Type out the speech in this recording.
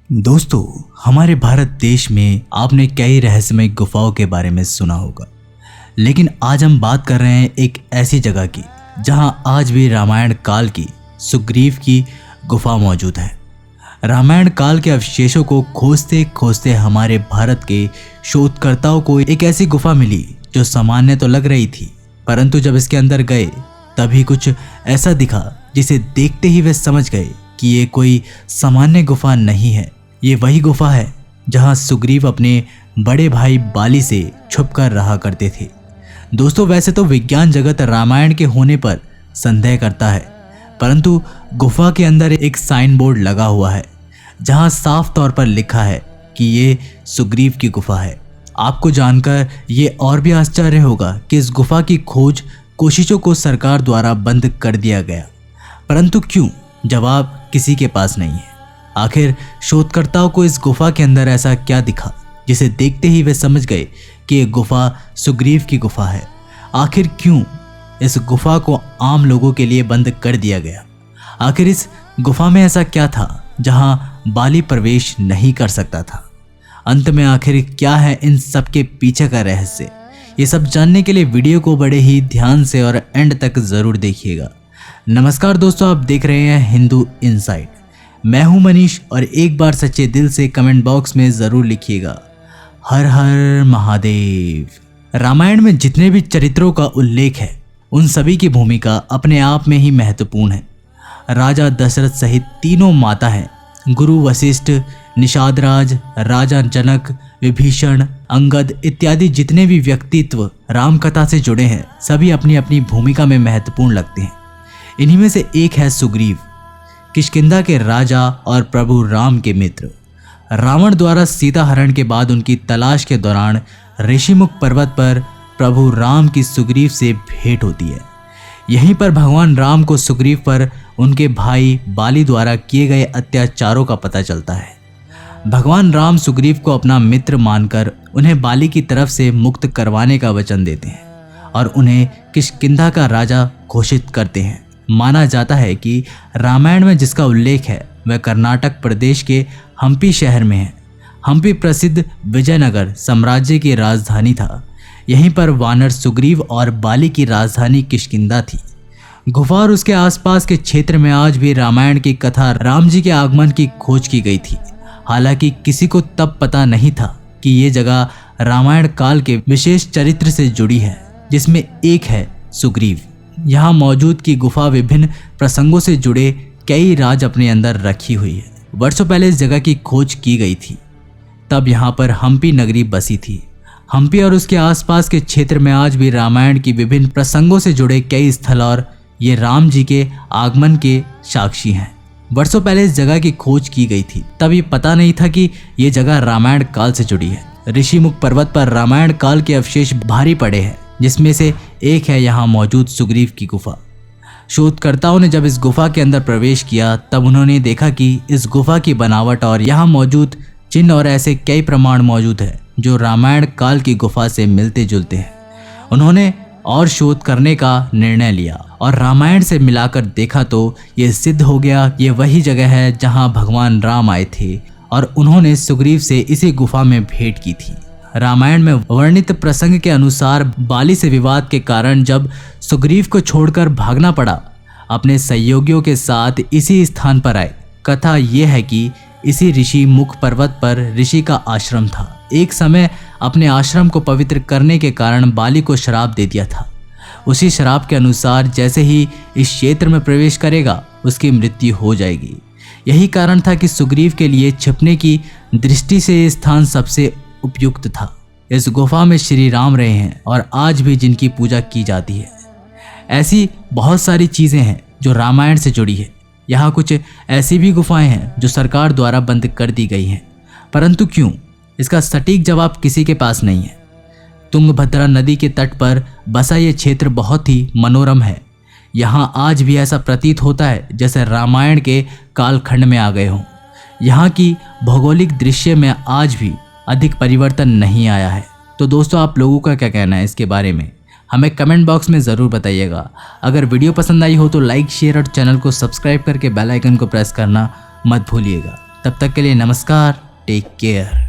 दोस्तों, हमारे भारत देश में आपने कई रहस्यमय गुफाओं के बारे में सुना होगा, लेकिन आज हम बात कर रहे हैं एक ऐसी जगह की जहां आज भी रामायण काल की सुग्रीव की गुफा मौजूद है। रामायण काल के अवशेषों को खोजते खोजते हमारे भारत के शोधकर्ताओं को एक ऐसी गुफा मिली जो सामान्य तो लग रही थी, परंतु जब इसके अंदर गए तभी कुछ ऐसा दिखा जिसे देखते ही वे समझ गए कि ये कोई सामान्य गुफा नहीं है। ये वही गुफा है जहां सुग्रीव अपने बड़े भाई बाली से छुपकर रहा करते थे। दोस्तों, वैसे तो विज्ञान जगत रामायण के होने पर संदेह करता है, परंतु गुफा के अंदर एक साइन बोर्ड लगा हुआ है जहां साफ तौर पर लिखा है कि ये सुग्रीव की गुफा है। आपको जानकर ये और भी आश्चर्य होगा कि इस गुफा की खोज कोशिशों को सरकार द्वारा बंद कर दिया गया, परंतु क्यों? जवाब किसी के पास नहीं है। आखिर शोधकर्ताओं को इस गुफा के अंदर ऐसा क्या दिखा जिसे देखते ही वे समझ गए कि यह गुफा सुग्रीव की गुफा है? आखिर क्यों इस गुफा को आम लोगों के लिए बंद कर दिया गया? आखिर इस गुफा में ऐसा क्या था जहां बाली प्रवेश नहीं कर सकता था? अंत में आखिर क्या है इन सब के पीछे का रहस्य? ये सब जानने के लिए वीडियो को बड़े ही ध्यान से और एंड तक जरूर देखिएगा। नमस्कार दोस्तों, आप देख रहे हैं हिंदू इनसाइट। मैं हूं मनीष और एक बार सच्चे दिल से कमेंट बॉक्स में जरूर लिखिएगा, हर हर महादेव। रामायण में जितने भी चरित्रों का उल्लेख है उन सभी की भूमिका अपने आप में ही महत्वपूर्ण है। राजा दशरथ सहित तीनों माता हैं, गुरु वशिष्ठ, निषादराज, राजा जनक, विभीषण, अंगद इत्यादि जितने भी व्यक्तित्व राम कथा से जुड़े हैं सभी अपनी अपनी भूमिका में महत्वपूर्ण लगते हैं। इन्हीं में से एक है सुग्रीव, किष्किंधा के राजा और प्रभु राम के मित्र। रावण द्वारा सीता हरण के बाद उनकी तलाश के दौरान ऋषिमुख पर्वत पर प्रभु राम की सुग्रीव से भेंट होती है। यहीं पर भगवान राम को सुग्रीव पर उनके भाई बाली द्वारा किए गए अत्याचारों का पता चलता है। भगवान राम सुग्रीव को अपना मित्र मानकर उन्हें बाली की तरफ से मुक्त करवाने का वचन देते हैं और उन्हें किष्किंधा का राजा घोषित करते हैं। माना जाता है कि रामायण में जिसका उल्लेख है वह कर्नाटक प्रदेश के हम्पी शहर में है। हम्पी प्रसिद्ध विजयनगर साम्राज्य की राजधानी था। यहीं पर वानर सुग्रीव और बाली की राजधानी किष्किंधा थी। गुफा और उसके आसपास के क्षेत्र में आज भी रामायण की कथा राम जी के आगमन की खोज की गई थी। हालांकि किसी को तब पता नहीं था कि ये जगह रामायण काल के विशेष चरित्र से जुड़ी है, जिसमें एक है सुग्रीव। यहाँ मौजूद की गुफा विभिन्न प्रसंगों से जुड़े कई राज अपने अंदर रखी हुई है। वर्षों पहले इस जगह की खोज की गई थी, तब यहाँ पर हम्पी नगरी बसी थी। हम्पी और उसके आसपास के क्षेत्र में आज भी रामायण की विभिन्न प्रसंगों से जुड़े कई स्थल और ये राम जी के आगमन के साक्षी हैं। वर्षों पहले इस जगह की खोज की गई थी, तब ये पता नहीं था कि ये जगह रामायण काल से जुड़ी है। ऋषिमुख पर्वत पर रामायण काल के अवशेष भारी पड़े हैं, जिसमें से एक है यहाँ मौजूद सुग्रीव की गुफा। शोधकर्ताओं ने जब इस गुफा के अंदर प्रवेश किया तब उन्होंने देखा कि इस गुफा की बनावट और यहाँ मौजूद चिन्ह और ऐसे कई प्रमाण मौजूद है जो रामायण काल की गुफा से मिलते जुलते हैं। उन्होंने और शोध करने का निर्णय लिया और रामायण से मिलाकर देखा तो ये सिद्ध हो गया ये वही जगह है जहाँ भगवान राम आए थे और उन्होंने सुग्रीव से इसी गुफा में भेंट की थी। रामायण में वर्णित प्रसंग के अनुसार बाली से विवाद के कारण जब सुग्रीव को छोड़कर भागना पड़ा, अपने सहयोगियों के साथ इसी स्थान पर आए। कथा यह है कि इसी ऋषि मुख पर्वत पर ऋषि का आश्रम था। एक समय अपने आश्रम को पवित्र करने के कारण बाली को श्राप दे दिया था। उसी श्राप के अनुसार जैसे ही इस क्षेत्र में प्रवेश करेगा उसकी मृत्यु हो जाएगी। यही कारण था कि सुग्रीव के लिए छिपने की दृष्टि से ये स्थान सबसे उपयुक्त था। इस गुफा में श्री राम रहे हैं और आज भी जिनकी पूजा की जाती है। ऐसी बहुत सारी चीजें हैं जो रामायण से जुड़ी है। यहाँ कुछ ऐसी भी गुफाएं हैं जो सरकार द्वारा बंद कर दी गई हैं, परंतु क्यों, इसका सटीक जवाब किसी के पास नहीं है। तुंगभद्रा नदी के तट पर बसा ये क्षेत्र बहुत ही मनोरम है। यहाँ आज भी ऐसा प्रतीत होता है जैसे रामायण के कालखंड में आ गए हों। यहाँ की भौगोलिक दृश्य में आज भी अधिक परिवर्तन नहीं आया है। तो दोस्तों, आप लोगों का क्या कहना है इसके बारे में? हमें कमेंट बॉक्स में ज़रूर बताइएगा। अगर वीडियो पसंद आई हो तो लाइक, शेयर और चैनल को सब्सक्राइब करके बेल आइकन को प्रेस करना मत भूलिएगा, तब तक के लिए नमस्कार, टेक केयर।